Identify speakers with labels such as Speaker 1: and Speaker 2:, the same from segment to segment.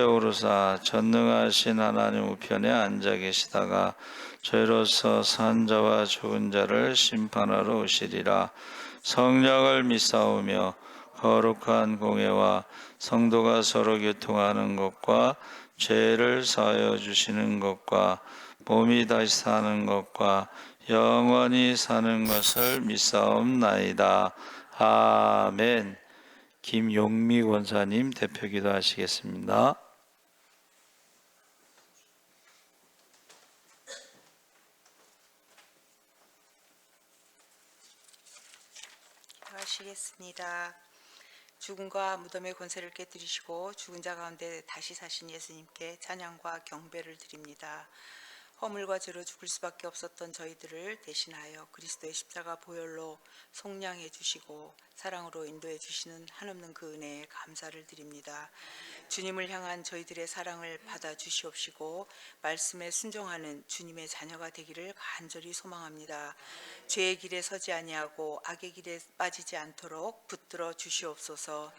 Speaker 1: 오르사 전능하신 하나님 우편에 앉아 계시다가 죄로서 산 자와 죽은 자를 심판하러 오시리라. 성령을 믿사오며 거룩한 공회와 성도가 서로 교통하는 것과 죄를 사하여 주시는 것과 몸이 다시 사는 것과 영원히 사는 것을 믿사옵나이다. 아멘. 김용미 권사님 대표기도 하시겠습니다.
Speaker 2: 기도하시겠습니다. 죽음과 무덤의 권세를 깨뜨리시고 죽은 자 가운데 다시 사신 예수님께 찬양과 경배를 드립니다. 허물과 죄로 죽을 수밖에 없었던 저희들을 대신하여 그리스도의 십자가 보혈로 속량해 주시고 사랑으로 인도해 주시는 한없는 그 은혜에 감사를 드립니다. 주님을 향한 저희들의 사랑을 받아 주시옵시고 말씀에 순종하는 주님의 자녀가 되기를 간절히 소망합니다. 죄의 길에 서지 아니하고 악의 길에 빠지지 않도록 붙들어 주시옵소서.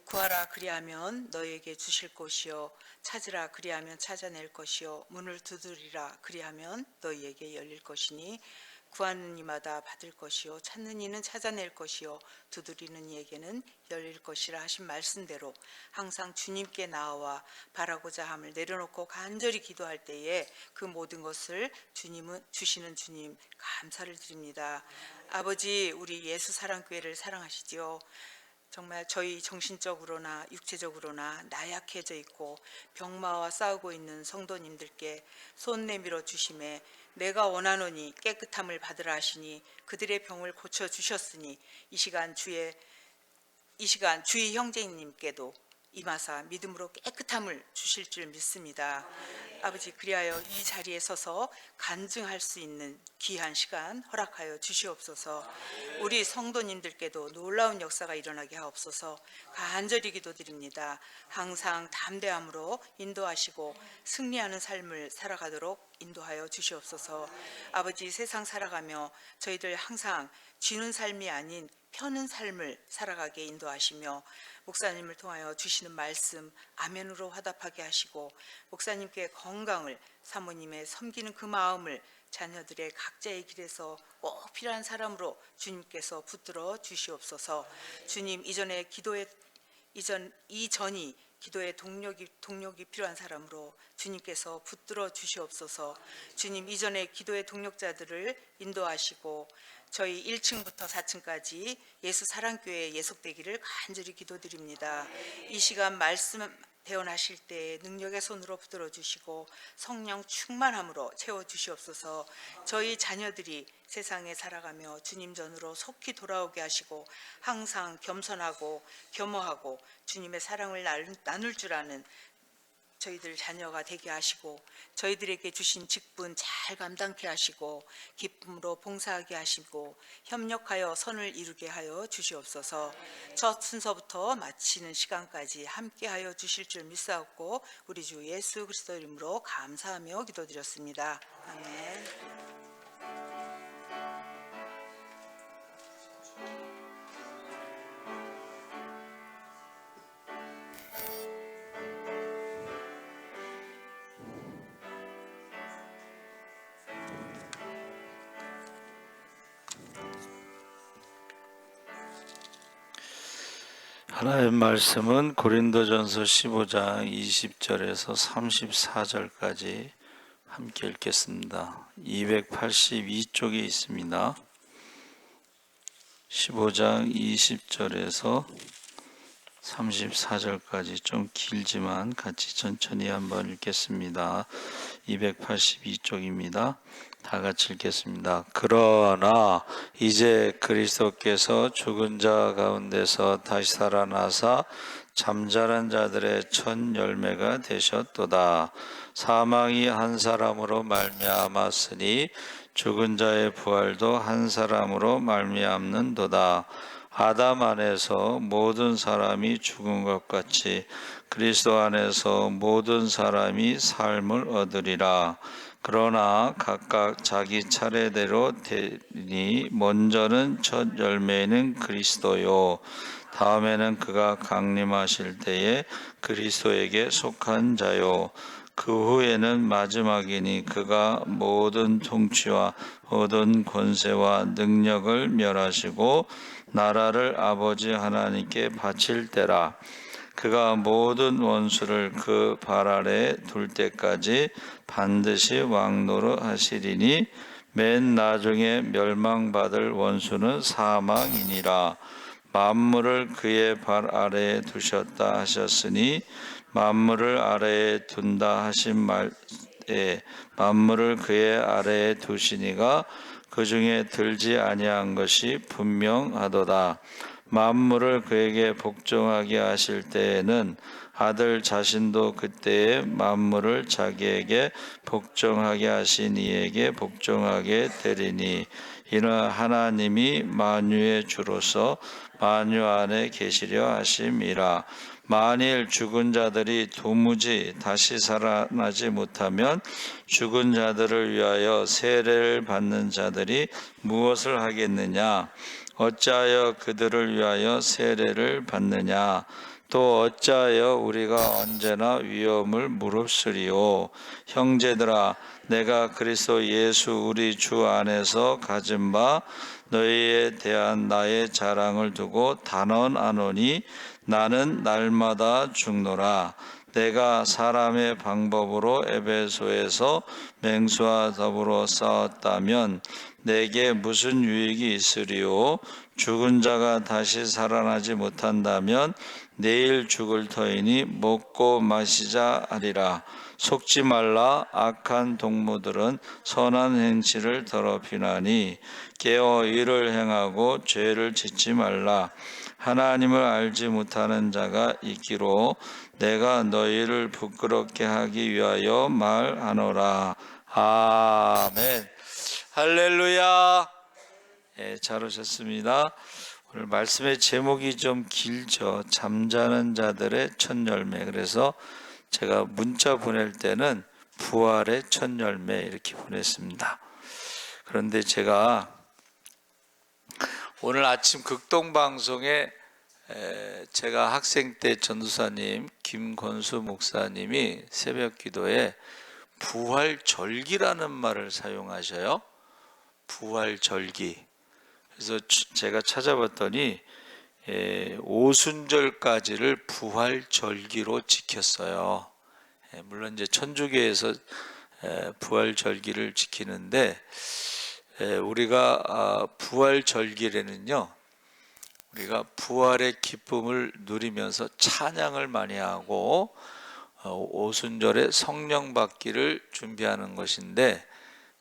Speaker 2: 구하라 그리하면 너희에게 주실 것이요 찾으라 그리하면 찾아낼 것이요 문을 두드리라 그리하면 너희에게 열릴 것이니 구하는 이마다 받을 것이요 찾는 이는 찾아낼 것이요 두드리는 이에게는 열릴 것이라 하신 말씀대로 항상 주님께 나아와 바라고자 함을 내려놓고 간절히 기도할 때에 그 모든 것을 주님은 주시는 주님 감사를 드립니다. 아버지, 우리 예수 사랑교회를 사랑하시지요. 정말 저희 정신적으로나 육체적으로나 나약해져 있고 병마와 싸우고 있는 성도님들께 손 내밀어 주심에 내가 원하노니 깨끗함을 받으라 하시니 그들의 병을 고쳐 주셨으니 이 시간 주의 형제님께도 임하사 믿음으로 깨끗함을 주실 줄 믿습니다. 아버지, 그리하여 이 자리에 서서 간증할 수 있는 귀한 시간 허락하여 주시옵소서. 우리 성도님들께도 놀라운 역사가 일어나게 하옵소서. 간절히 기도드립니다. 항상 담대함으로 인도하시고 승리하는 삶을 살아가도록 인도하여 주시옵소서. 아버지, 세상 살아가며 저희들 항상 쥐는 삶이 아닌 펴는 삶을 살아가게 인도하시며 목사님을 통하여 주시는 말씀 아멘으로 화답하게 하시고 목사님께 건강을, 사모님의 섬기는 그 마음을 자녀들의 각자의 길에서 꼭 필요한 사람으로 주님께서 붙들어 주시옵소서. 주님, 이전이 기도의 동력이 필요한 사람으로 주님께서 붙들어 주시옵소서. 주님, 이전에 기도의 동력자들을 인도하시고 저희 1층부터 4층까지 예수 사랑교회에 예속되기를 간절히 기도드립니다. 이 시간 말씀 대언하실 때 능력의 손으로 붙들어 주시고 성령 충만함으로 채워 주시옵소서. 저희 자녀들이 세상에 살아가며 주님 전으로 속히 돌아오게 하시고 항상 겸손하고 겸허하고 주님의 사랑을 나눌 줄 아는 저희들 자녀가 되게 하시고 저희들에게 주신 직분 잘 감당케 하시고 기쁨으로 봉사하게 하시고 협력하여 선을 이루게 하여 주시옵소서. 첫 순서부터 마치는 시간까지 함께하여 주실 줄 믿사옵고 우리 주 예수 그리스도 이름으로 감사하며 기도드렸습니다. 아멘.
Speaker 1: 하나님의 말씀은 고린도전서 15장 20절에서 34절까지 함께 읽겠습니다. 282쪽에 있습니다. 15장 20절에서 34절까지 좀 길지만 같이 천천히 한번 읽겠습니다. 282쪽입니다. 다 같이 읽겠습니다. 그러나 이제 그리스도께서 죽은 자 가운데서 다시 살아나사 잠자는 자들의 첫 열매가 되셨도다. 사망이 한 사람으로 말미암았으니 죽은 자의 부활도 한 사람으로 말미암는도다. 아담 안에서 모든 사람이 죽은 것 같이 그리스도 안에서 모든 사람이 삶을 얻으리라. 그러나 각각 자기 차례대로 되니 먼저는 첫 열매는 그리스도요 다음에는 그가 강림하실 때에 그리스도에게 속한 자요. 그 후에는 마지막이니 그가 모든 통치와 모든 권세와 능력을 멸하시고 나라를 아버지 하나님께 바칠 때라. 그가 모든 원수를 그 발 아래 둘 때까지 반드시 왕노로 하시리니 맨 나중에 멸망받을 원수는 사망이니라. 만물을 그의 발 아래에 두셨다 하셨으니 만물을 아래에 둔다 하신 말에 만물을 그의 아래에 두시니가 그 중에 들지 아니한 것이 분명하도다. 만물을 그에게 복종하게 하실 때에는 아들 자신도 그때에 만물을 자기에게 복종하게 하신 이에게 복종하게 되리니 이는 하나님이 만유의 주로서 만유 안에 계시려 하심이라. 만일 죽은 자들이 도무지 다시 살아나지 못하면 죽은 자들을 위하여 세례를 받는 자들이 무엇을 하겠느냐? 어찌하여 그들을 위하여 세례를 받느냐? 또 어찌하여 우리가 언제나 위험을 무릅쓰리요? 형제들아, 내가 그리스도 예수 우리 주 안에서 가진 바 너희에 대한 나의 자랑을 두고 단언하노니 나는 날마다 죽노라. 내가 사람의 방법으로 에베소에서 맹수와 더불어 싸웠다면 내게 무슨 유익이 있으리요? 죽은 자가 다시 살아나지 못한다면 내일 죽을 터이니 먹고 마시자 하리라. 속지 말라. 악한 동무들은 선한 행실을 더럽히나니 깨어 일을 행하고 죄를 짓지 말라. 하나님을 알지 못하는 자가 있기로 내가 너희를 부끄럽게 하기 위하여 말하노라. 아멘. 할렐루야. 잘 오셨습니다. 오늘 말씀의 제목이 좀 길죠. 잠자는 자들의 첫 열매. 그래서 제가 문자 보낼 때는 부활의 첫 열매 이렇게 보냈습니다. 그런데 제가 오늘 아침 극동방송에 제가 학생 때 전도사님 김건수 목사님이 새벽 기도에 부활절기라는 말을 사용하셔요. 부활절기. 그래서 제가 찾아봤더니 오순절까지를 부활절기로 지켰어요. 물론 이제 천주교에서 부활절기를 지키는데 우리가 부활절기에는요, 우리가 부활의 기쁨을 누리면서 찬양을 많이 하고 오순절에 성령 받기를 준비하는 것인데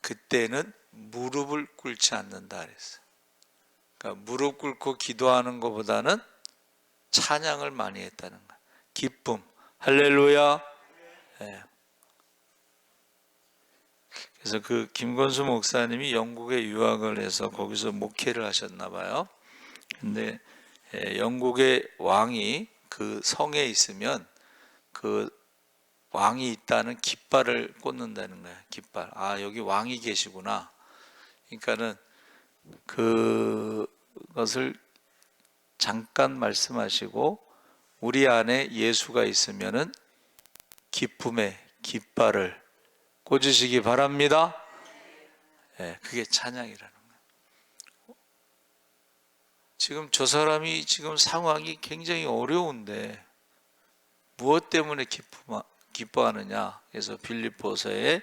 Speaker 1: 그때는 무릎을 꿇지 않는다 그랬어요. 그러니까 무릎 꿇고 기도하는 것보다는 찬양을 많이 했다는 거예요. 기쁨. 할렐루야. 네. 그래서 그 김건수 목사님이 영국에 유학을 해서 거기서 목회를 하셨나 봐요. 근데 영국의 왕이 그 성에 있으면 그 왕이 있다는 깃발을 꽂는다는 거예요. 깃발. 아, 여기 왕이 계시구나. 그러니까는 그것을 잠깐 말씀하시고 우리 안에 예수가 있으면은 기쁨의 깃발을 꽂으시기 바랍니다. 그게 찬양이라는 거예요. 지금 저 사람이 지금 상황이 굉장히 어려운데 무엇 때문에 기뻐하느냐? 그래서 빌립보서에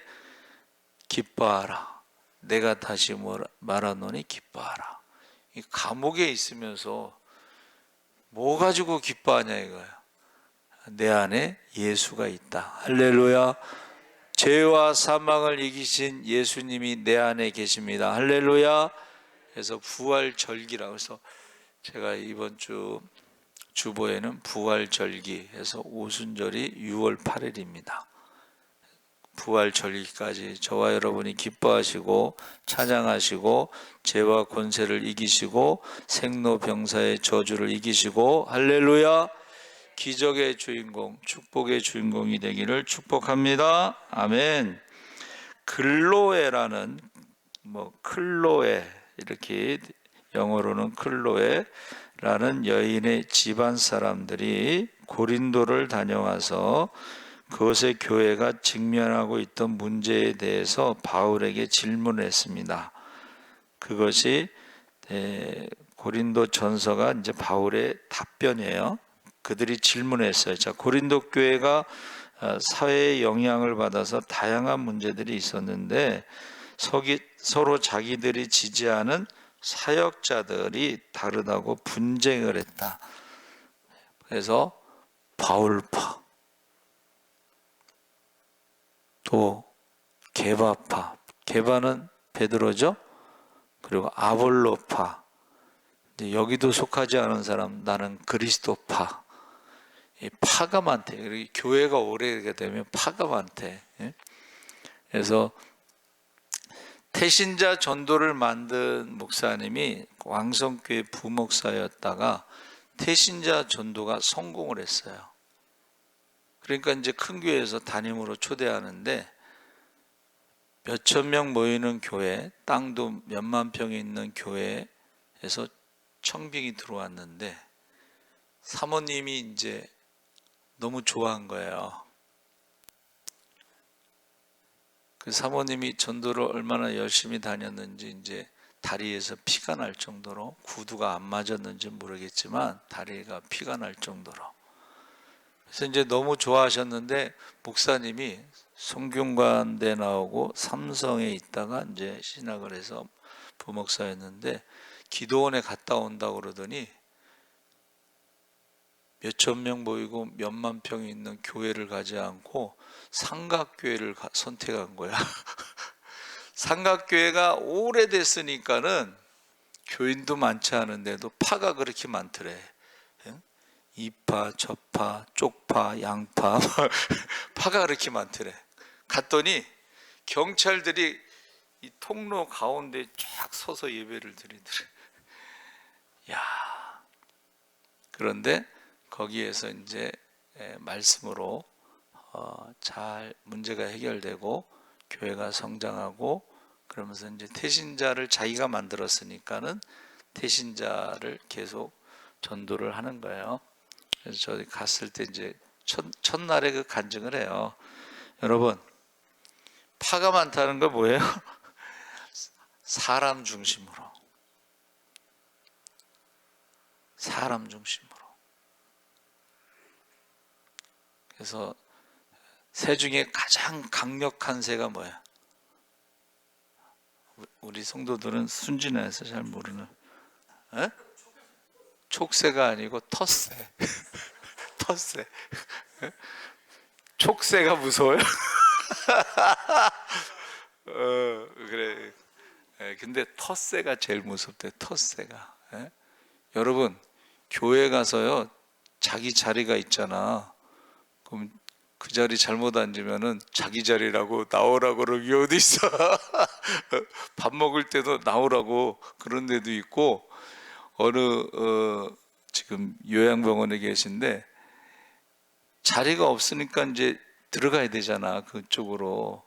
Speaker 1: 기뻐하라. 내가 다시 말하노니 기뻐하라. 이 감옥에 있으면서 뭐 가지고 기뻐하냐 이거야. 내 안에 예수가 있다. 할렐루야. 죄와 사망을 이기신 예수님이 내 안에 계십니다. 할렐루야. 그래서 부활절기라고 해서 제가 이번 주 주보에는 부활절기 해서 오순절이 6월 8일입니다. 부활절기까지 저와 여러분이 기뻐하시고 찬양하시고 죄와 권세를 이기시고 생로병사의 저주를 이기시고 할렐루야. 기적의 주인공, 축복의 주인공이 되기를 축복합니다. 아멘. 글로에라는 클로에 이렇게 영어로는 클로에라는 여인의 집안 사람들이 고린도를 다녀와서 그곳의 교회가 직면하고 있던 문제에 대해서 바울에게 질문했습니다. 그것이 고린도 전서가 이제 바울의 답변이에요. 그들이 질문했어요. 자, 고린도 교회가 사회의 영향을 받아서 다양한 문제들이 있었는데 서로 자기들이 지지하는 사역자들이 다르다고 분쟁을 했다. 그래서 바울파, 또 게바파, 게바는 베드로죠. 그리고 아볼로파, 여기도 속하지 않은 사람, 나는 그리스도파. 이 파가 많대. 교회가 오래되게 되면 파가 많대. 그래서 태신자 전도를 만든 목사님이 왕성교회 부목사였다가 태신자 전도가 성공을 했어요. 그러니까 이제 큰 교회에서 담임으로 초대하는데 몇천 명 모이는 교회, 땅도 몇만 평이 있는 교회에서 청빙이 들어왔는데 사모님이 이제 너무 좋아한 거예요. 그 사모님이 전도를 얼마나 열심히 다녔는지 이제 다리에서 피가 날 정도로, 구두가 안 맞았는지 모르겠지만 다리가 피가 날 정도로. 그래서 이제 너무 좋아하셨는데 목사님이 성균관대 나오고 삼성에 있다가 이제 신학을 해서 부목사였는데 기도원에 갔다 온다고 그러더니 몇천 명 모이고 몇만 평이 있는 교회를 가지 않고 삼각교회를 선택한 거야. 삼각교회가 오래됐으니까는 교인도 많지 않은데도 파가 그렇게 많더래. 이파, 저파, 쪽파, 양파, 파가 그렇게 많더래. 갔더니 경찰들이 이 통로 가운데 쫙 서서 예배를 드리더래. 야, 그런데 거기에서 이제 말씀으로 잘 문제가 해결되고 교회가 성장하고 그러면서 이제 태신자를 자기가 만들었으니까는 태신자를 계속 전도를 하는 거예요. 그래서 저희 갔을 때 이제 첫날에 그 간증을 해요. 여러분, 파가 많다는 거 뭐예요? 사람 중심으로. 사람 중심으로. 그래서 새 중에 가장 강력한 새가 뭐야? 우리 성도들은 순진해서 잘 모르는. 에? 촉새가 아니고 텃새. 텃새. 촉새가 무서워요? 그래. 근데 텃새가 제일 무섭대. 텃새가. 여러분, 교회 가서요, 자기 자리가 있잖아. 그럼 그 자리 잘못 앉으면은 자기 자리라고 나오라고 그러는 게 어디 있어? 밥 먹을 때도 나오라고 그런 데도 있고, 지금 요양병원에 계신데 자리가 없으니까 이제 들어가야 되잖아. 그쪽으로.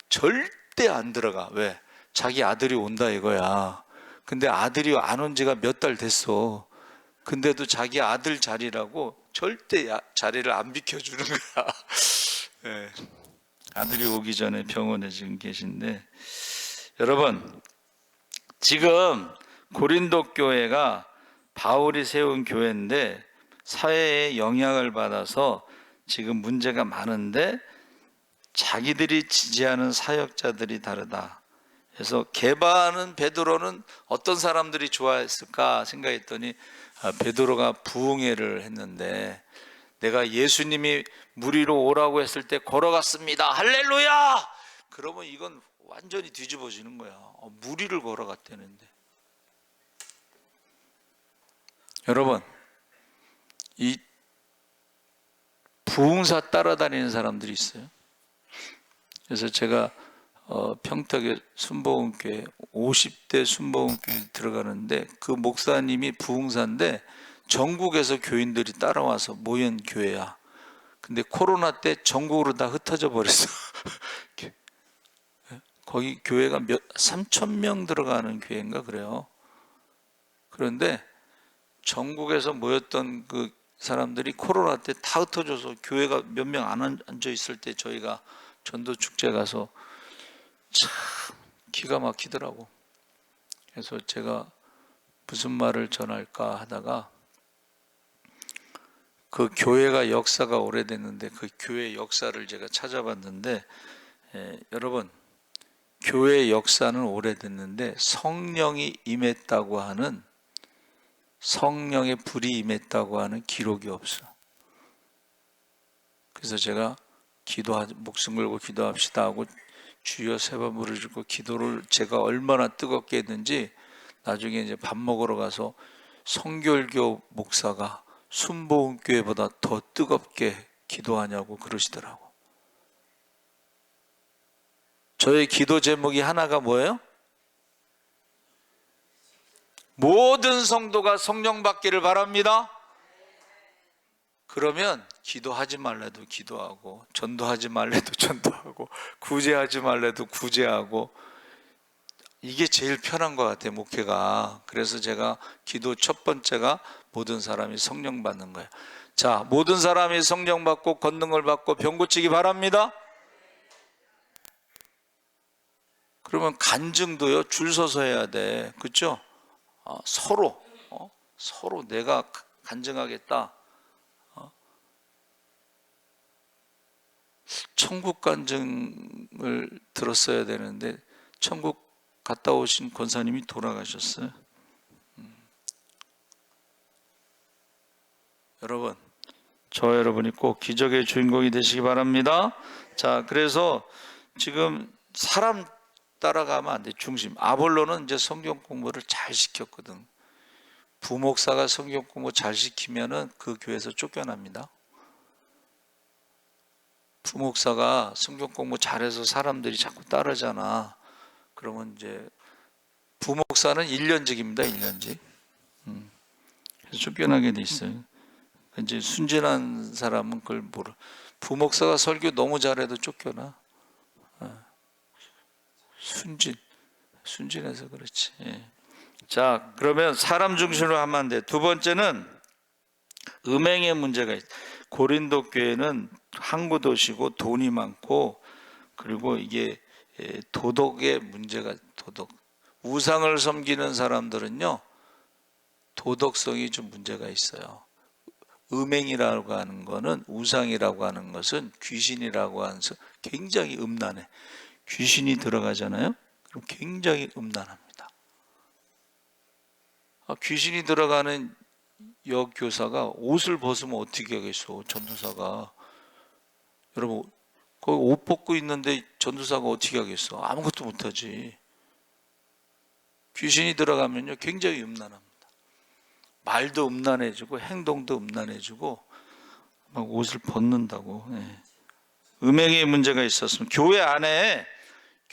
Speaker 1: 절대 안 들어가. 왜? 자기 아들이 온다 이거야. 근데 아들이 안 온 지가 몇 달 됐어. 근데도 자기 아들 자리라고 절대 자리를 안 비켜주는 거야. 네. 아들이 오기 전에 병원에 지금 계신데, 여러분, 지금 고린도 교회가 바울이 세운 교회인데 사회에 영향을 받아서 지금 문제가 많은데 자기들이 지지하는 사역자들이 다르다. 그래서 게바는 베드로는 어떤 사람들이 좋아했을까 생각했더니 베드로가 부흥회를 했는데 내가 예수님이 무리로 오라고 했을 때 걸어갔습니다. 할렐루야! 그러면 이건 완전히 뒤집어지는 거야. 무리를 걸어갔다는데. 여러분, 이 부흥사 따라다니는 사람들이 있어요. 그래서 제가 평택의 순복음교회 50대 순복음교회 들어가는데 그 목사님이 부흥사인데 전국에서 교인들이 따라와서 모인 교회야. 근데 코로나 때 전국으로 다 흩어져 버렸어. 거기 교회가 3,000명 들어가는 교회인가 그래요. 그런데 전국에서 모였던 그 사람들이 코로나 때 다 흩어져서 교회가 몇 명 안 앉아 있을 때 저희가 전도 축제 가서 참 기가 막히더라고. 그래서 제가 무슨 말을 전할까 하다가 그 교회가 역사가 오래됐는데 그 교회 역사를 제가 찾아봤는데, 여러분, 교회 역사는 오래됐는데 성령이 임했다고 하는, 성령의 불이 임했다고 하는 기록이 없어. 그래서 제가 목숨 걸고 기도합시다 하고 주여 세 번 부르짖고 기도를 제가 얼마나 뜨겁게 했는지 나중에 이제 밥 먹으러 가서 성결교 목사가 순복음교회보다 더 뜨겁게 기도하냐고 그러시더라고. 저의 기도 제목이 하나가 뭐예요? 모든 성도가 성령 받기를 바랍니다. 그러면 기도하지 말래도 기도하고, 전도하지 말래도 전도하고, 구제하지 말래도 구제하고, 이게 제일 편한 것 같아요, 목회가. 그래서 제가 기도 첫 번째가 모든 사람이 성령 받는 거예요. 자, 모든 사람이 성령 받고 권능을 받고 병 고치기 바랍니다. 그러면 간증도요, 줄 서서 해야 돼. 그렇죠? 서로 내가 간증하겠다. 천국 간증을 들었어야 되는데 천국 갔다 오신 권사님이 돌아가셨어요. 여러분, 여러분이 꼭 기적의 주인공이 되시기 바랍니다. 자, 그래서 지금 사람 따라가면 안 돼. 중심. 아볼로는 이제 성경 공부를 잘 시켰거든. 부목사가 성경 공부 잘 시키면은 그 교회에서 쫓겨납니다. 부목사가 성경 공부 잘해서 사람들이 자꾸 따르잖아. 그러면 이제 부목사는 1년직입니다. 1년직. 그래서 쫓겨나게 돼 있어요. 이제 순진한 사람은 그걸 모르. 부목사가 설교 너무 잘해도 쫓겨나. 순진해서 그렇지. 자, 그러면 사람 중심으로 하면 안 돼. 두 번째는 음행의 문제가 있어. 고린도 교회는 항구 도시고 돈이 많고, 그리고 이게 도덕의 문제가, 우상을 섬기는 사람들은요 도덕성이 좀 문제가 있어요. 음행이라고 하는 거는, 우상이라고 하는 것은, 귀신이라고 하는 것은 굉장히 음란해. 귀신이 들어가잖아요. 그럼 굉장히 음란합니다. 귀신이 들어가는 여교사가 옷을 벗으면 어떻게 하겠어? 전도사가. 여러분, 거기 옷 벗고 있는데 전도사가 어떻게 하겠어? 아무것도 못하지. 귀신이 들어가면요 굉장히 음란합니다. 말도 음란해지고 행동도 음란해지고 막 옷을 벗는다고. 음행의 문제가 있었으면 교회 안에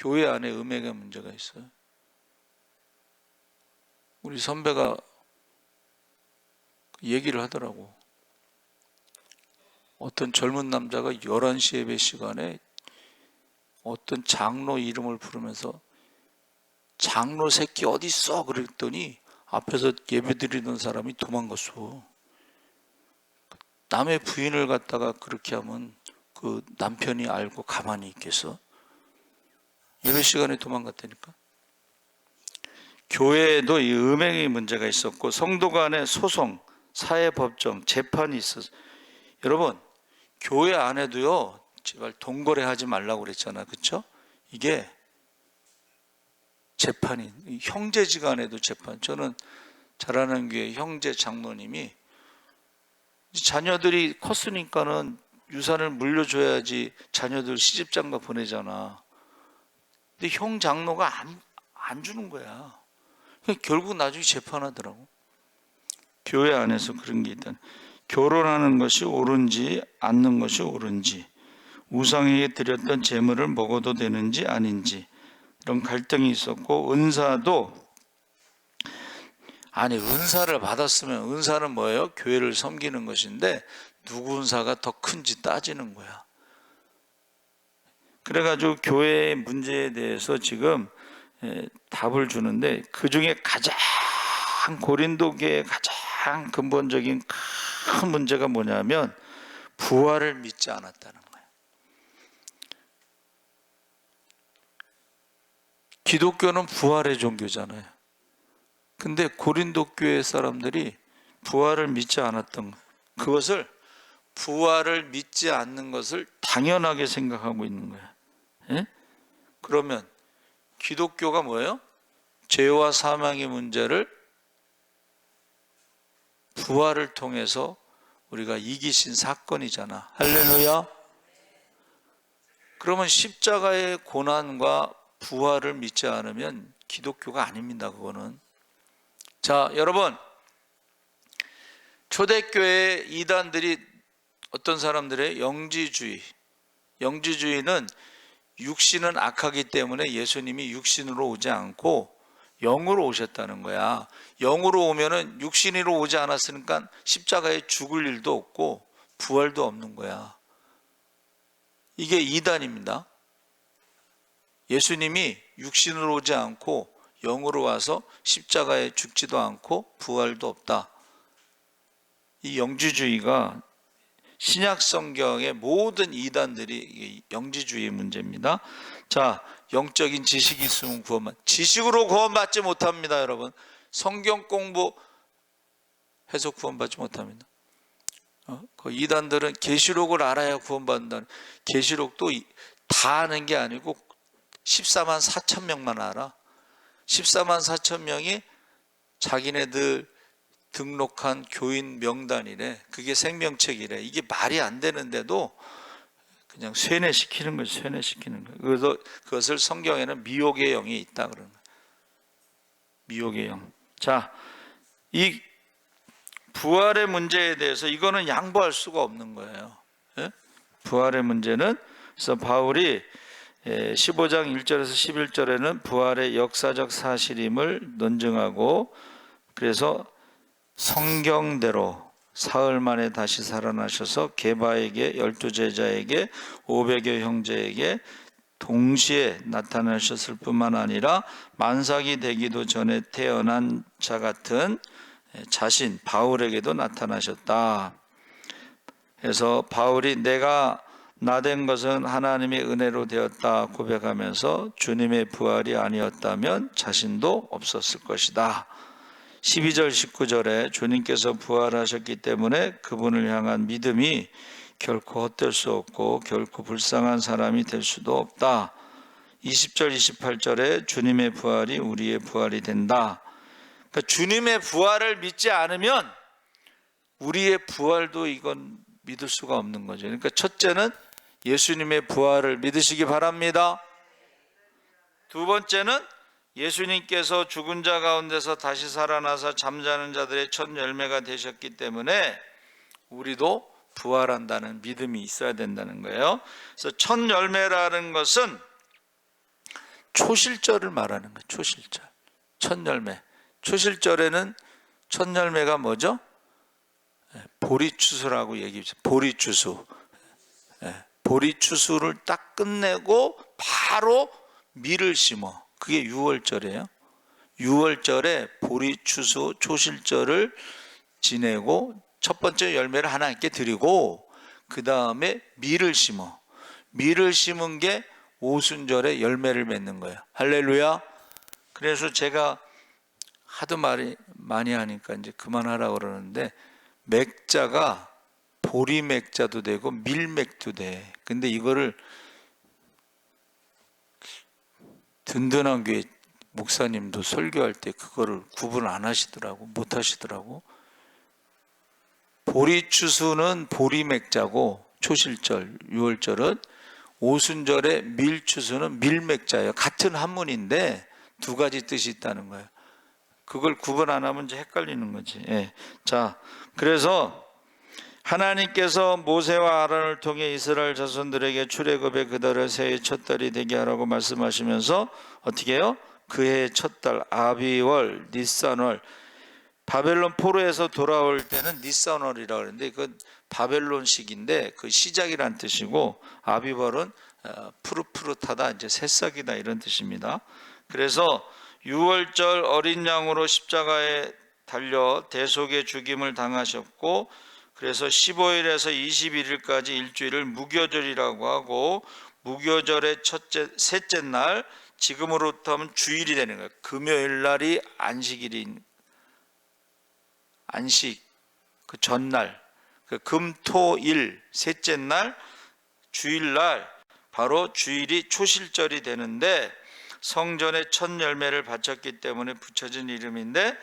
Speaker 1: 음행의 문제가 있어요. 우리 선배가 얘기를 하더라고. 어떤 젊은 남자가 11시 예배 시간에 어떤 장로 이름을 부르면서 장로 새끼 어디 있어? 그랬더니 앞에서 예배 드리던 사람이 도망갔어. 남의 부인을 갖다가 그렇게 하면 그 남편이 알고 가만히 있겠어? 예배 시간에 도망갔다니까. 교회에도 이 음행의 문제가 있었고, 성도 간의 소송, 사회법정, 재판이 있었어. 여러분, 교회 안에도요 제발 동거래하지 말라고 그랬잖아. 그렇죠? 이게 재판이, 형제지간에도 재판. 저는 잘하는 교회 형제 장로님이 자녀들이 컸으니까는 유산을 물려줘야지 자녀들 시집장가 보내잖아. 근데 형 장로가 안 주는 거야. 결국 나중에 재판하더라고. 교회 안에서 그런 게 있다. 결혼하는 것이 옳은지 않는 것이 옳은지, 우상에게 드렸던 제물을 먹어도 되는지 아닌지, 이런 갈등이 있었고, 은사도, 아니 은사를 받았으면, 은사는 뭐예요? 교회를 섬기는 것인데 누구 은사가 더 큰지 따지는 거야. 그래가지고 교회의 문제에 대해서 지금 답을 주는데, 그 중에 가장 고린도교의 가장 가장 근본적인 큰 문제가 뭐냐면 부활을 믿지 않았다는 거예요. 기독교는 부활의 종교잖아요. 근데 고린도 교회 사람들이 부활을 믿지 않았던 것, 그것을 부활을 믿지 않는 것을 당연하게 생각하고 있는 거예요. 예? 그러면 기독교가 뭐예요? 죄와 사망의 문제를 부활을 통해서 우리가 이기신 사건이잖아. 할렐루야. 그러면 십자가의 고난과 부활을 믿지 않으면 기독교가 아닙니다. 그거는. 자, 여러분, 초대교회 이단들이 어떤 사람들의 영지주의는 육신은 악하기 때문에 예수님이 육신으로 오지 않고 영으로 오셨다는 거야. 영으로 오면은 육신으로 오지 않았으니까 십자가에 죽을 일도 없고 부활도 없는 거야. 이게 이단입니다. 예수님이 육신으로 오지 않고 영으로 와서 십자가에 죽지도 않고 부활도 없다. 이 영지주의가 신약 성경의 모든 이단들이 영지주의 문제입니다. 자, 영적인 지식이 있으면 구원받. 지식으로 구원받지 못합니다, 여러분. 성경 공부해서 구원받지 못합니다. 그 이단들은 계시록을 알아야 구원받는다. 계시록도 다 아는 게 아니고 14만 4천 명만 알아. 14만 4천 명이 자기네들 등록한 교인 명단이래. 그게 생명책이래. 이게 말이 안 되는데도 그냥 쇠뇌시키는 거예요. 쇠뇌시키는 거예요. 그래서 그것을 성경에는 미혹의 영이 있다 그러는 거예요. 미혹의 영. 자, 이 부활의 문제에 대해서 이거는 양보할 수가 없는 거예요. 예? 부활의 문제는 그래서 바울이 15장 1절에서 11절에는 부활의 역사적 사실임을 논증하고 그래서 성경대로 사흘 만에 다시 살아나셔서 게바에게 12제자에게 500여 형제에게 동시에 나타나셨을 뿐만 아니라 만삭이 되기도 전에 태어난 자 같은 자신 바울에게도 나타나셨다. 그래서 바울이 내가 나된 것은 하나님의 은혜로 되었다 고백하면서 주님의 부활이 아니었다면 자신도 없었을 것이다. 12절 19절에 주님께서 부활하셨기 때문에 그분을 향한 믿음이 결코 헛될 수 없고 결코 불쌍한 사람이 될 수도 없다. 20절 28절에 주님의 부활이 우리의 부활이 된다. 그러니까 주님의 부활을 믿지 않으면 우리의 부활도 이건 믿을 수가 없는 거죠. 그러니까 첫째는 예수님의 부활을 믿으시기 바랍니다. 두 번째는 예수님께서 죽은 자 가운데서 다시 살아나서 잠자는 자들의 첫 열매가 되셨기 때문에 우리도 부활한다는 믿음이 있어야 된다는 거예요. 그래서 첫 열매라는 것은 초실절을 말하는 거예요. 초실절. 첫 열매. 초실절에는 첫 열매가 뭐죠? 보리추수라고 얘기했죠. 보리추수. 보리추수를 딱 끝내고 바로 밀을 심어. 그게 6월절이에요. 6월절에 보리추수 초실절을 지내고 첫 번째 열매를 하나님께 드리고 그 다음에 밀을 심어. 밀을 심은 게 오순절에 열매를 맺는 거예요. 할렐루야. 그래서 제가 하도 말이 많이 하니까 이제 그만하라고 그러는데 맥자가 보리맥자도 되고 밀맥도 돼. 근데 이거를 든든한 교회 목사님도 설교할 때 그거를 구분 안 하시더라고. 못 하시더라고. 보리추수는 보리맥자고 초실절 6월절은 오순절에 밀추수는 밀맥자예요. 같은 한문인데 두 가지 뜻이 있다는 거예요. 그걸 구분 안 하면 이제 헷갈리는 거지. 예. 자, 그래서 하나님께서 모세와 아론을 통해 이스라엘 자손들에게 출애굽의 그달을 새해 첫 달이 되게 하라고 말씀하시면서 어떻게 해요? 그해의 첫 달 아비월, 니산월, 바벨론 포로에서 돌아올 때는 니산월이라고 하는데 그건 바벨론식인데 그 시작이란 뜻이고 아비월은 푸릇푸릇하다, 이제 새싹이다 이런 뜻입니다. 그래서 6월절 어린 양으로 십자가에 달려 대속의 죽임을 당하셨고, 그래서 15일에서 21일까지 일주일을 무교절이라고 하고, 무교절의 셋째 날, 지금으로부터 하면 주일이 되는 거예요. 금요일 날이 안식 그 전날, 그 금토일 셋째 날, 주일날 바로 주일이 초실절이 되는데, 성전의 첫 열매를 바쳤기 때문에 붙여진 이름인데,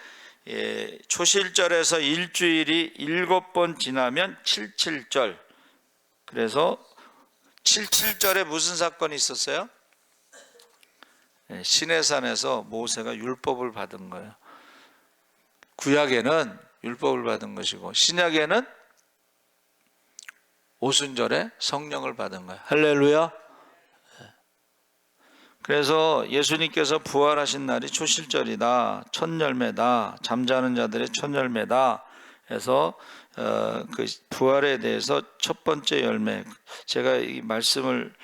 Speaker 1: 초실절에서 일주일이 7번 지나면 칠칠절. 그래서 칠칠절에 무슨 사건이 있었어요? 시내산에서 모세가 율법을 받은 거예요. 구약에는 율법을 받은 것이고, 신약에는 오순절에 성령을 받은 거예요. 할렐루야. 그래서 예수님께서 부활하신 날이 초실절이다, 첫 열매다, 잠자는 자들의 첫 열매다 해서 그 부활에 대해서 첫 번째 열매, 제가 이 말씀을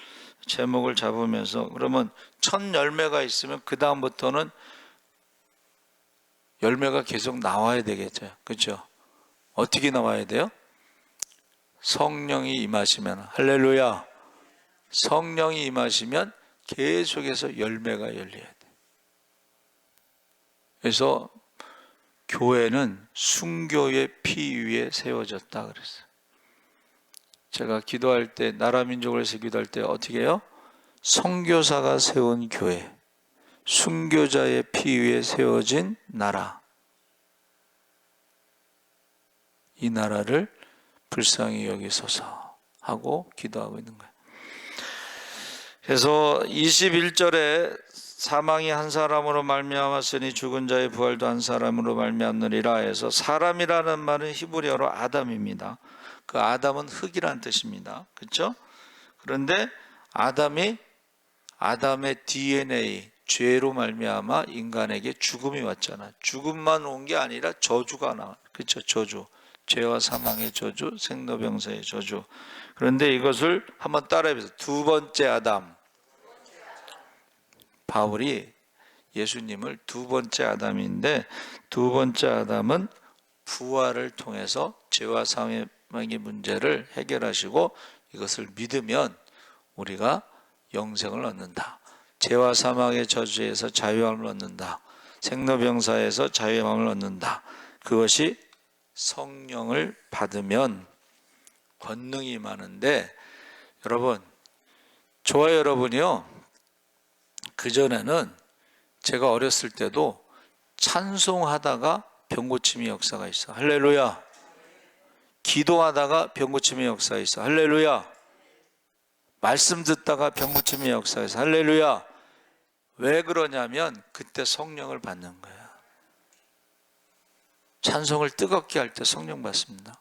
Speaker 1: 제목을 잡으면서, 그러면 첫 열매가 있으면 그 다음부터는 열매가 계속 나와야 되겠죠. 그렇죠? 어떻게 나와야 돼요? 성령이 임하시면, 할렐루야, 성령이 임하시면 계속해서 열매가 열려야 돼. 그래서 교회는 순교의 피 위에 세워졌다 그랬어요. 제가 기도할 때, 나라 민족을 위해서 기도할 때 어떻게 해요? 선교사가 세운 교회, 순교자의 피 위에 세워진 나라, 이 나라를 불쌍히 여기소서 하고 기도하고 있는 거예요. 그래서 21절에 사망이 한 사람으로 말미암았으니 죽은 자의 부활도 한 사람으로 말미암느니라 해서, 사람이라는 말은 히브리어로 아담입니다. 그 아담은 흙이란 뜻입니다. 그렇죠? 그런데 아담의 DNA, 죄로 말미암아 인간에게 죽음이 왔잖아. 죽음만 온 게 아니라 저주가 나와. 그렇죠? 저주. 죄와 사망의 저주, 생로병사의 저주. 그런데 이것을 한번 따라해보세요. 두 번째 아담. 바울이 예수님을 두 번째 아담인데, 두 번째 아담은 부활을 통해서 죄와 사망의 문제를 해결하시고, 이것을 믿으면 우리가 영생을 얻는다. 죄와 사망의 저주에서 자유함을 얻는다. 생로병사에서 자유함을 얻는다. 그것이 성령을 받으면 권능이 임하는데, 여러분, 저와 여러분이요, 그전에는 제가 어렸을 때도 찬송하다가 병고침의 역사가 있어. 할렐루야. 기도하다가 병고침의 역사가 있어. 할렐루야. 말씀 듣다가 병고침의 역사가 있어. 할렐루야. 왜 그러냐면 그때 성령을 받는 거야. 찬송을 뜨겁게 할 때 성령 받습니다.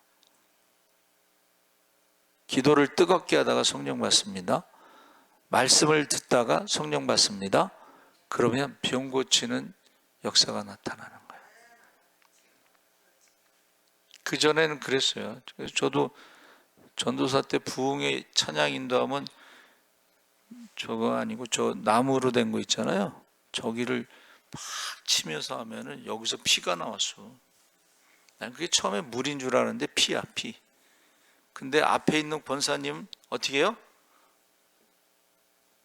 Speaker 1: 기도를 뜨겁게 하다가 성령 받습니다. 말씀을 듣다가 성령 받습니다. 그러면 병 고치는 역사가 나타나는 거예요. 그전에는 그랬어요. 저도 전도사 때 부흥의 찬양 인도하면 저거 아니고 저 나무로 된 거 있잖아요. 저기를 막 치면서 하면은 여기서 피가 나왔어. 난 그게 처음에 물인 줄 알았는데 피야, 피. 근데 앞에 있는 권사님 어떻게 해요?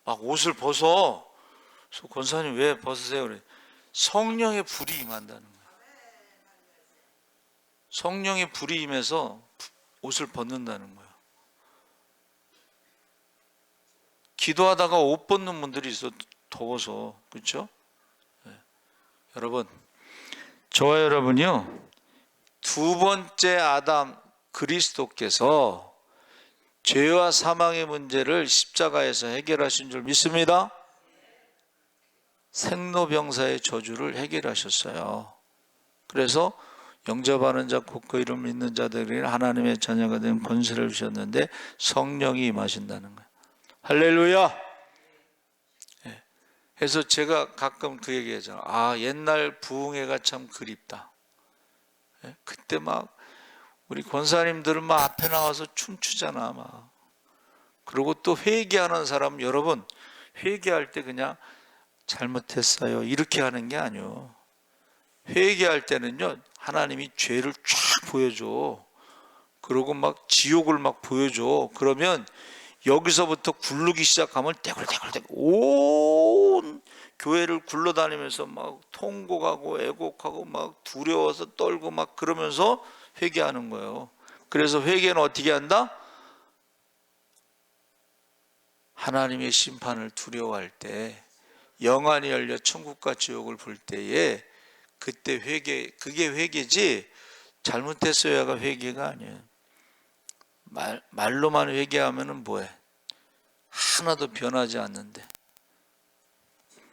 Speaker 1: 막 옷을 벗어. 그래서 권사님 왜 벗으세요? 그래. 성령의 불이 임한다는 거예요. 성령의 불이 임해서 옷을 벗는다는 거예요. 기도하다가 옷 벗는 분들이 있어, 더워서. 그렇죠? 네. 여러분, 저와 여러분이요, 두 번째 아담 그리스도께서 죄와 사망의 문제를 십자가에서 해결하신 줄 믿습니다. 생로병사의 저주를 해결하셨어요. 그래서 영접하는 자 곧 그 이름 믿는 자들에게 하나님의 자녀가 된 권세를 주셨는데 성령이 임하신다는 거예요. 할렐루야. 네. 그래서 제가 가끔 그 얘기 하잖아요. 아, 옛날 부흥회가 참 그립다. 네. 그때 막 우리 권사님들은 막 앞에 나와서 춤추잖아, 막. 그리고 또 회개하는 사람, 여러분, 회개할 때 그냥 잘못했어요 이렇게 하는 게 아니요. 회개할 때는요, 하나님이 죄를 쫙 보여줘. 그러고 막 지옥을 막 보여줘. 그러면 여기서부터 굴르기 시작하면 떼굴떼굴떼굴 온 교회를 굴러다니면서 막 통곡하고 애곡하고 막 두려워서 떨고 막 그러면서 회개하는 거예요. 그래서 회개는 어떻게 한다? 하나님의 심판을 두려워할 때, 영안이 열려 천국과 지옥을 볼 때에 그때 회개, 그게 회개지 잘못했어야가 회개가 아니에요. 말로만 회개하면은 뭐해? 하나도 변하지 않는데.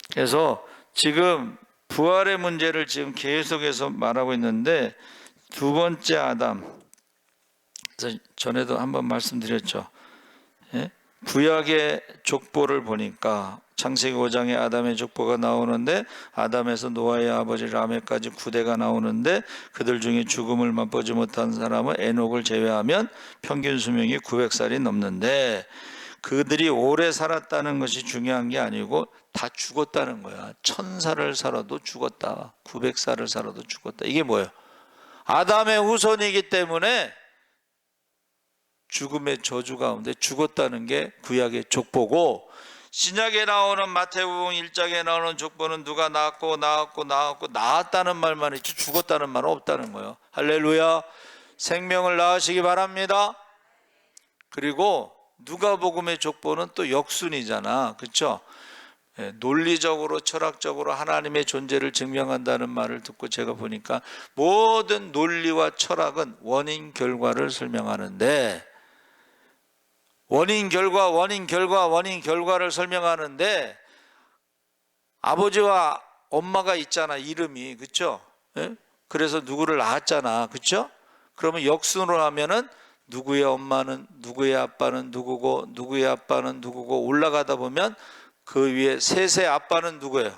Speaker 1: 그래서 지금 부활의 문제를 지금 계속해서 말하고 있는데, 두 번째 아담, 전에도 한번 말씀드렸죠. 예? 구약의 족보를 보니까 창세기 5장에 아담의 족보가 나오는데, 아담에서 노아의 아버지 라멕까지 9대가 나오는데, 그들 중에 죽음을 맛보지 못한 사람은 에녹을 제외하면 평균 수명이 900살이 넘는데, 그들이 오래 살았다는 것이 중요한 게 아니고 다 죽었다는 거야. 1000살을 살아도 죽었다, 900살을 살아도 죽었다. 이게 뭐예요? 아담의 후손이기 때문에 죽음의 저주 가운데 죽었다는 게 구약의 족보고, 신약에 나오는 마태복음 1장에 나오는 족보는 누가 낳았다는 말만 있지 죽었다는 말은 없다는 거예요. 할렐루야. 생명을 낳으시기 바랍니다. 그리고 누가복음의 족보는 또 역순이잖아, 그렇죠? 논리적으로 철학적으로 하나님의 존재를 증명한다는 말을 듣고 제가 보니까 모든 논리와 철학은 원인 결과를 설명하는데, 원인 결과를 설명하는데, 아버지와 엄마가 있잖아, 이름이, 그렇죠? 그래서 누구를 낳았잖아, 그렇죠? 그러면 역순으로 하면은 누구의 엄마는 누구의 아빠는 누구고 누구의 아빠는 누구고 올라가다 보면 그 위에 셋의 아빠는 누구예요?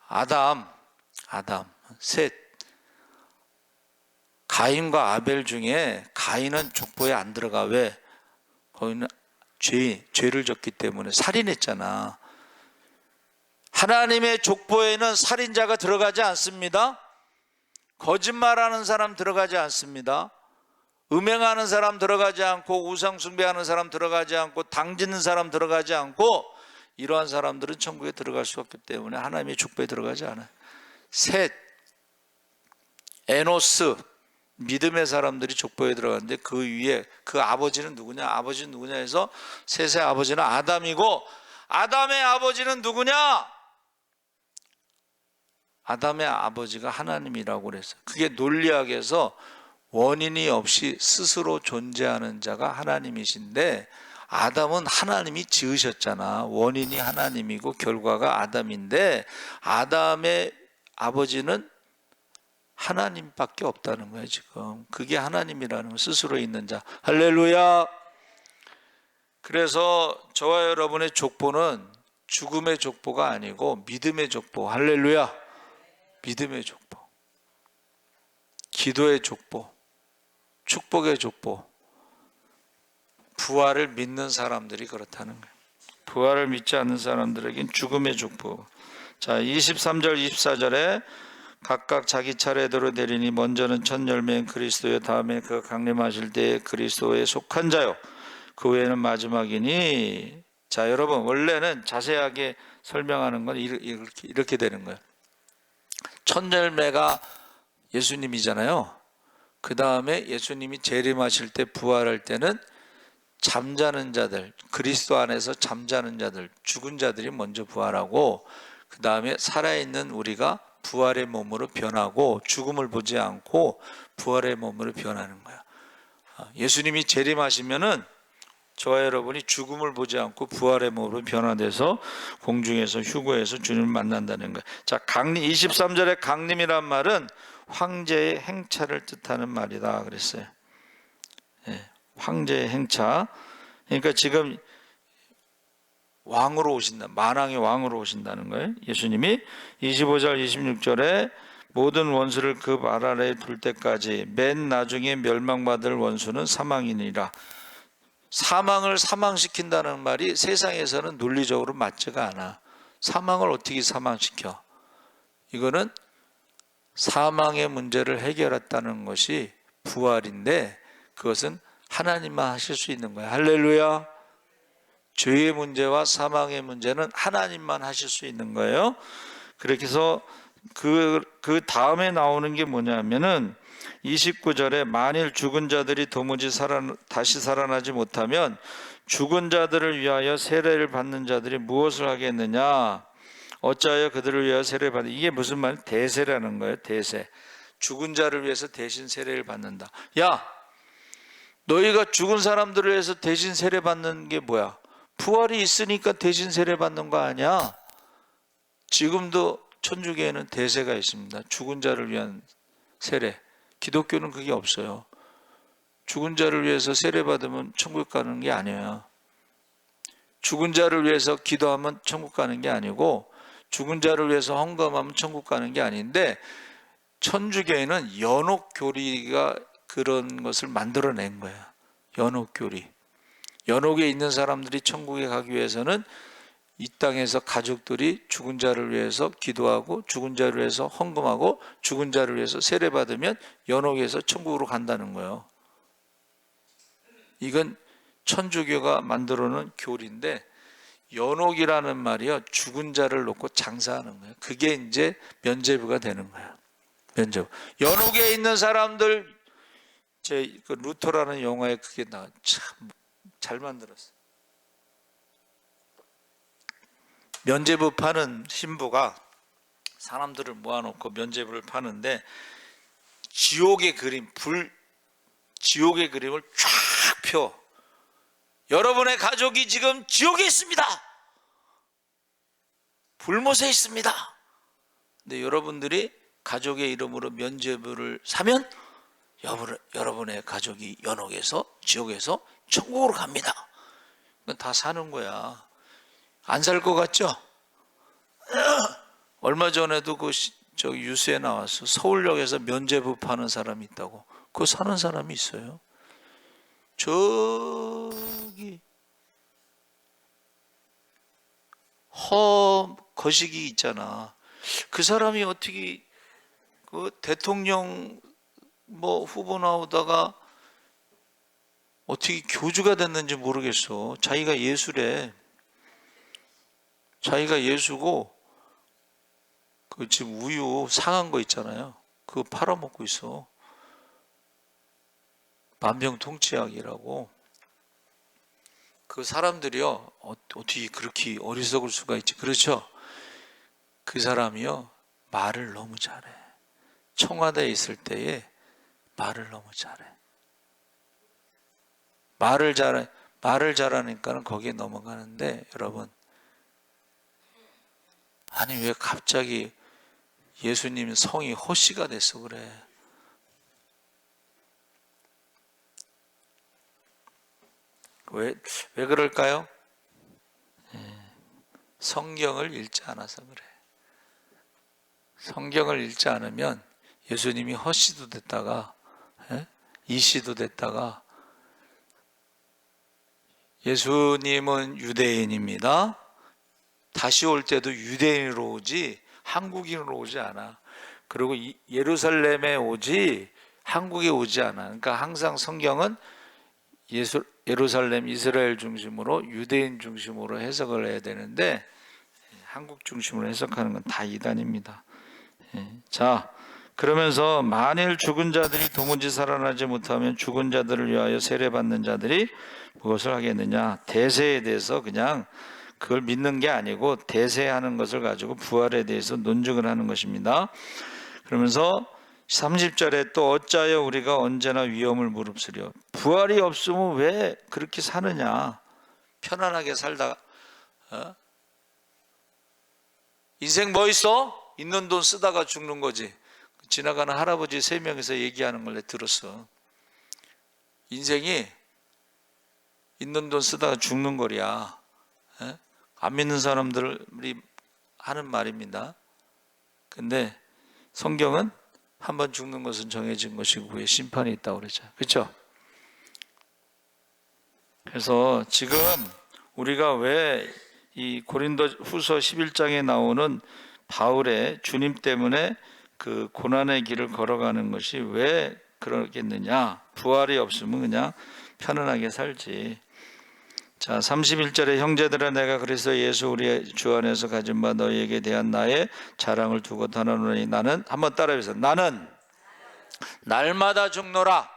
Speaker 1: 아담, 셋. 가인과 아벨 중에 가인은 족보에 안 들어가. 왜? 거기는 죄를 졌기 때문에 살인했잖아. 하나님의 족보에는 살인자가 들어가지 않습니다. 거짓말하는 사람 들어가지 않습니다. 음행하는 사람 들어가지 않고, 우상 숭배하는 사람 들어가지 않고, 당짓는 사람 들어가지 않고, 이러한 사람들은 천국에 들어갈 수 없기 때문에 하나님의 족보에 들어가지 않아요. 셋, 에노스, 믿음의 사람들이 족보에 들어갔는데 그 위에 그 아버지는 누구냐? 아버지는 누구냐 해서 셋의 아버지는 아담이고, 아담의 아버지는 누구냐? 아담의 아버지가 하나님이라고 그랬어요. 그게 논리학에서 원인이 없이 스스로 존재하는 자가 하나님이신데, 아담은 하나님이 지으셨잖아. 원인이 하나님이고 결과가 아담인데, 아담의 아버지는 하나님밖에 없다는 거예요. 지금 그게 하나님이라는 거, 스스로 있는 자. 할렐루야. 그래서 저와 여러분의 족보는 죽음의 족보가 아니고 믿음의 족보. 할렐루야. 믿음의 족보, 기도의 족보, 축복의 족보. 부활을 믿는 사람들이 그렇다는 거예요. 부활을 믿지 않는 사람들에겐 죽음의 족보. 자, 23절 24절에 각각 자기 차례대로 되리니 먼저는 첫 열매인 그리스도요, 다음에 그 강림하실 때에 그리스도에 속한 자요, 그 외에는 마지막이니. 자, 여러분, 원래는 자세하게 설명하는 건 이렇게 되는 거예요. 첫 열매가 예수님이잖아요. 그 다음에 예수님이 재림하실 때, 부활할 때는 잠자는 자들, 그리스도 안에서 잠자는 자들, 죽은 자들이 먼저 부활하고, 그 다음에 살아있는 우리가 부활의 몸으로 변하고, 죽음을 보지 않고 부활의 몸으로 변하는 거야. 예수님이 재림하시면은 저와 여러분이 죽음을 보지 않고 부활의 몸으로 변화돼서 공중에서 휴거해서 주님을 만난다는 거예요. 자, 강림, 23절에 강림이란 말은 황제의 행차를 뜻하는 말이다 그랬어요. 예, 황제의 행차. 그러니까 지금 왕으로 오신다, 만왕의 왕으로 오신다는 거예요. 예수님이 25절 26절에 모든 원수를 그 발 아래에 둘 때까지 맨 나중에 멸망받을 원수는 사망이니라. 사망을 사망시킨다는 말이 세상에서는 논리적으로 맞지가 않아. 사망을 어떻게 사망시켜? 이거는 사망의 문제를 해결했다는 것이 부활인데 그것은 하나님만 하실 수 있는 거예요. 할렐루야. 죄의 문제와 사망의 문제는 하나님만 하실 수 있는 거예요. 그렇게 해서 그 다음에 나오는 게 뭐냐면은 29절에 만일 죽은 자들이 도무지 다시 살아나지 못하면 죽은 자들을 위하여 세례를 받는 자들이 무엇을 하겠느냐? 어찌하여 그들을 위하여 세례를 받는, 이게 무슨 말? 대세라는 거예요. 대세. 죽은 자를 위해서 대신 세례를 받는다. 야, 너희가 죽은 사람들을 위해서 대신 세례 받는 게 뭐야? 부활이 있으니까 대신 세례 받는 거 아니야? 지금도 천주교에는 대세가 있습니다. 죽은 자를 위한 세례. 기독교는 그게 없어요. 죽은 자를 위해서 세례 받으면 천국 가는 게 아니에요. 죽은 자를 위해서 기도하면 천국 가는 게 아니고, 죽은 자를 위해서 헌금하면 천국 가는 게 아닌데, 천주교에는 연옥교리가 그런 것을 만들어낸 거야. 연옥교리. 연옥에 있는 사람들이 천국에 가기 위해서는 이 땅에서 가족들이 죽은 자를 위해서 기도하고 죽은 자를 위해서 헌금하고 죽은 자를 위해서 세례받으면 연옥에서 천국으로 간다는 거예요. 이건 천주교가 만들어 놓은 교리인데, 연옥이라는 말이요, 죽은 자를 놓고 장사하는 거예요. 그게 이제 면죄부가 되는 거예요. 면죄부. 연옥에 있는 사람들, 제 그 루터라는 영화에 그게 나와. 참 잘 만들었어요. 면죄부 파는 신부가 사람들을 모아놓고 면죄부를 파는데, 지옥의 그림, 지옥의 그림을 쫙 펴. 여러분의 가족이 지금 지옥에 있습니다. 불못에 있습니다. 근데 여러분들이 가족의 이름으로 면죄부를 사면 여러분의 가족이 연옥에서, 지옥에서 천국으로 갑니다. 그건 다 사는 거야. 안 살 것 같죠? 얼마 전에도 저기 뉴스에 나왔어. 서울역에서 면죄부 파는 사람이 있다고. 그거 사는 사람이 있어요. 저기 거시기 있잖아. 그 사람이 어떻게 그 대통령 후보 나오다가 어떻게 교주가 됐는지 모르겠어. 자기가 예수래. 자기가 예수고, 그 지금 우유 상한 거 있잖아요. 그거 팔아먹고 있어. 만병통치약이라고. 그 사람들이요, 어떻게 그렇게 어리석을 수가 있지? 그렇죠? 그 사람이요, 말을 너무 잘해. 청와대에 있을 때에 말을 너무 잘해. 말을 잘하니까는 거기에 넘어가는데, 여러분, 아니 왜 갑자기 예수님 성이 허씨가 됐어 그래? 왜 그럴까요? 성경을 읽지 않아서 그래. 성경을 읽지 않으면 예수님이 허씨도 됐다가 이씨도 됐다가, 예수님은 유대인입니다. 다시 올 때도 유대인으로 오지 한국인으로 오지 않아. 그리고 예루살렘에 오지 한국에 오지 않아. 그러니까 항상 성경은 예루살렘 이스라엘 중심으로, 유대인 중심으로 해석을 해야 되는데, 한국 중심으로 해석하는 건 다 이단입니다. 자, 그러면서 만일 죽은 자들이 도무지 살아나지 못하면 죽은 자들을 위하여 세례받는 자들이 무엇을 하겠느냐? 대세에 대해서 그냥 그걸 믿는 게 아니고 대세하는 것을 가지고 부활에 대해서 논증을 하는 것입니다. 그러면서 30절에 또 어찌하여 우리가 언제나 위험을 무릅쓰려. 부활이 없으면 왜 그렇게 사느냐? 편안하게 살다가 인생 뭐 있어? 있는 돈 쓰다가 죽는 거지. 지나가는 할아버지 3명이서 얘기하는 걸 내가 들었어. 인생이 있는 돈 쓰다가 죽는 거야. 안 믿는 사람들이 하는 말입니다. 근데 성경은 한번 죽는 것은 정해진 것이고 후에 심판이 있다고 그러죠. 그렇죠? 그래서 지금 우리가 왜 이 고린도 후서 11장에 나오는 바울의 주님 때문에 그 고난의 길을 걸어가는 것이 왜 그러겠느냐? 부활이 없으면 그냥 편안하게 살지. 자, 31절에 형제들아 내가 그리스도 예수 우리 주 안에서 가진 바 너희에게 대한 나의 자랑을 두고 하노니 나는, 한번 따라해보세요. 나는 날마다 죽노라.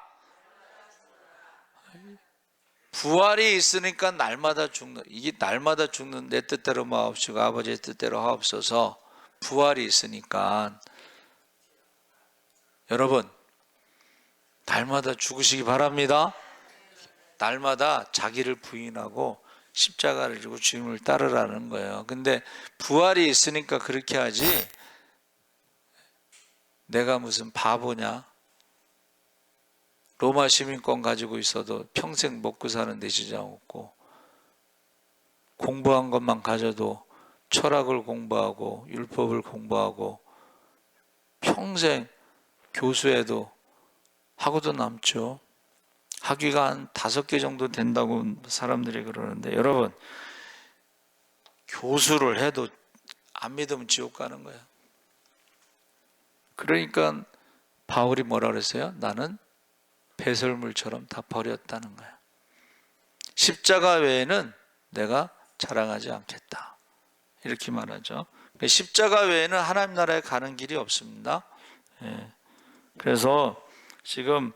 Speaker 1: 부활이 있으니까 날마다 죽는, 이게 날마다 죽는 내 뜻대로 마옵시고 아버지의 뜻대로 하옵소서. 부활이 있으니까 여러분 날마다 죽으시기 바랍니다. 날마다 자기를 부인하고 십자가를 지고 주님을 따르라는 거예요. 근데 부활이 있으니까 그렇게 하지, 내가 무슨 바보냐? 로마 시민권 가지고 있어도 평생 먹고 사는 데 지장 없고, 공부한 것만 가져도 철학을 공부하고 율법을 공부하고 평생 교수해도 하고도 남죠. 학위가 한 5개 정도 된다고 사람들이 그러는데, 여러분 교수를 해도 안 믿으면 지옥 가는 거야. 그러니까 바울이 뭐라 그랬어요? 나는 배설물처럼 다 버렸다는 거야. 십자가 외에는 내가 자랑하지 않겠다, 이렇게 말하죠. 십자가 외에는 하나님 나라에 가는 길이 없습니다. 예. 그래서 지금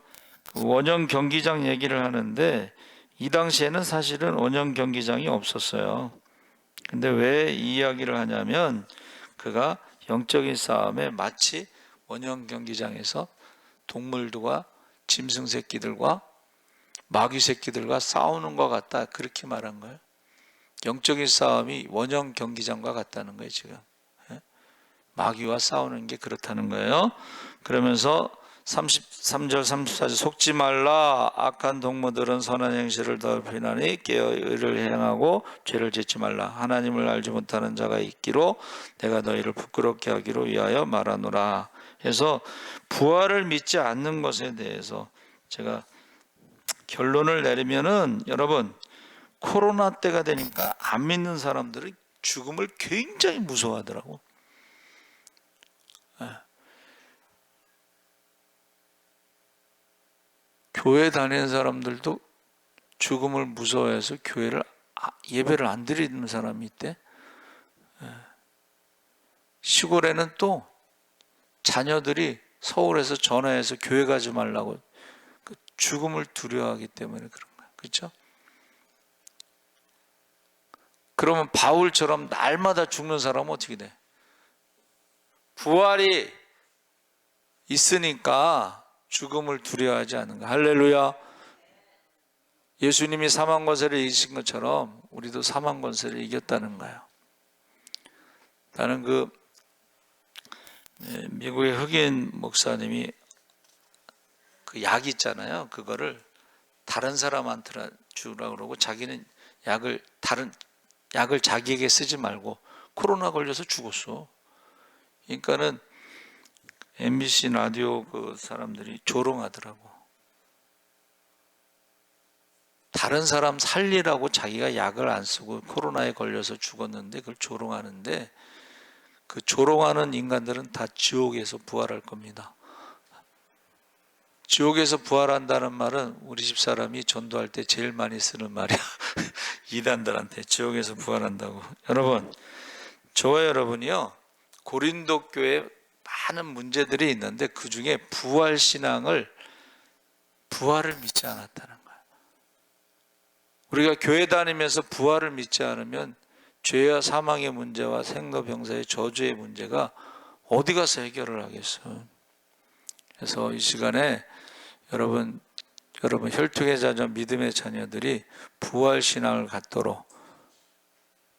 Speaker 1: 원형 경기장 얘기를 하는데, 이 당시에는 사실은 원형 경기장이 없었어요. 근데 왜 이 이야기를 하냐면, 그가 영적인 싸움에 마치 원형 경기장에서 동물들과 짐승 새끼들과 마귀 새끼들과 싸우는 것 같다, 그렇게 말한 거예요. 영적인 싸움이 원형 경기장과 같다는 거예요. 지금 마귀와 싸우는 게 그렇다는 거예요. 그러면서 33절 34절 속지 말라. 악한 동무들은 선한 행실을 더 비나니 깨어 의를 행하고 죄를 짓지 말라. 하나님을 알지 못하는 자가 있기로 내가 너희를 부끄럽게 하기로 위하여 말하노라. 그래서 부활을 믿지 않는 것에 대해서 제가 결론을 내리면은, 여러분 코로나 때가 되니까 안 믿는 사람들은 죽음을 굉장히 무서워하더라고. 교회 다니는 사람들도 죽음을 무서워해서 예배를 안 드리는 사람이 있대. 시골에는 또 자녀들이 서울에서 전화해서 교회 가지 말라고, 그 죽음을 두려워하기 때문에 그런 거야. 그렇죠? 그러면 바울처럼 날마다 죽는 사람은 어떻게 돼? 부활이 있으니까 죽음을 두려워하지 않는 거야. 할렐루야. 예수님이 사망 권세를 이기신 것처럼 우리도 사망 권세를 이겼다는 거예요. 나는 미국의 흑인 목사님이 그 약 있잖아요. 그거를 다른 사람한테 주라고 그러고, 자기는 다른 약을 자기에게 쓰지 말고 코로나 걸려서 죽었어. 그러니까는 MBC 라디오 그 사람들이 조롱하더라고. 다른 사람 살리라고 자기가 약을 안 쓰고 코로나에 걸려서 죽었는데 그걸 조롱하는데, 그 조롱하는 인간들은 다 지옥에서 부활할 겁니다. 지옥에서 부활한다는 말은 우리 집 사람이 전도할 때 제일 많이 쓰는 말이야. 이단들한테 지옥에서 부활한다고. 여러분, 저와 여러분이요, 고린도 교회에 많은 문제들이 있는데 그 중에 부활을 믿지 않았다는 거야. 우리가 교회 다니면서 부활을 믿지 않으면 죄와 사망의 문제와 생로병사의 저주의 문제가 어디 가서 해결을 하겠어. 그래서 이 시간에 여러분 혈통의 자녀, 믿음의 자녀들이 부활 신앙을 갖도록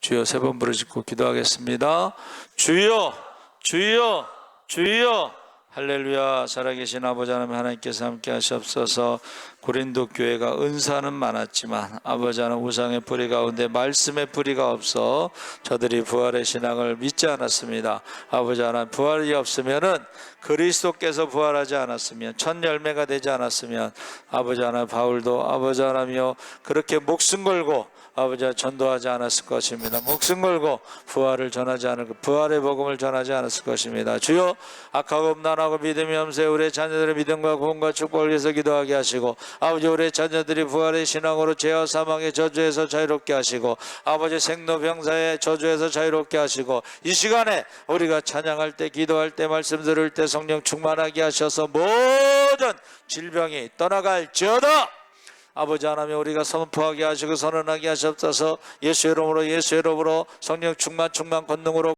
Speaker 1: 주여 3번 부르짖고 기도하겠습니다. 주여, 주여, 주여. 할렐루야. 살아계신 아버지 하나님, 하나님께서 함께 하시옵소서. 고린도 교회가 은사는 많았지만 아버지 하나님, 우상의 뿌리 가운데 말씀의 뿌리가 없어 저들이 부활의 신앙을 믿지 않았습니다. 아버지 하나님, 부활이 없으면은 그리스도께서 부활하지 않았으면, 첫 열매가 되지 않았으면 아버지 하나님, 바울도 아버지 하나님이여 그렇게 목숨 걸고 아버지와 전도하지 않았을 것입니다. 목숨 걸고 부활을 전하지 않을 부활의 복음을 전하지 않았을 것입니다. 주여, 악하고 음란하고 믿음이 없으에 우리의 자녀들의 믿음과 구원과 축복을 위해서 기도하게 하시고, 아버지 우리의 자녀들이 부활의 신앙으로 죄와 사망의 저주에서 자유롭게 하시고, 아버지 생로병사의 저주에서 자유롭게 하시고, 이 시간에 우리가 찬양할 때, 기도할 때, 말씀 들을 때 성령 충만하게 하셔서 모든 질병이 떠나갈지어다. 아버지 하나님, 우리가 선포하게 하시고 선언하게 하시옵소서. 예수 이름으로 성령 충만 권능으로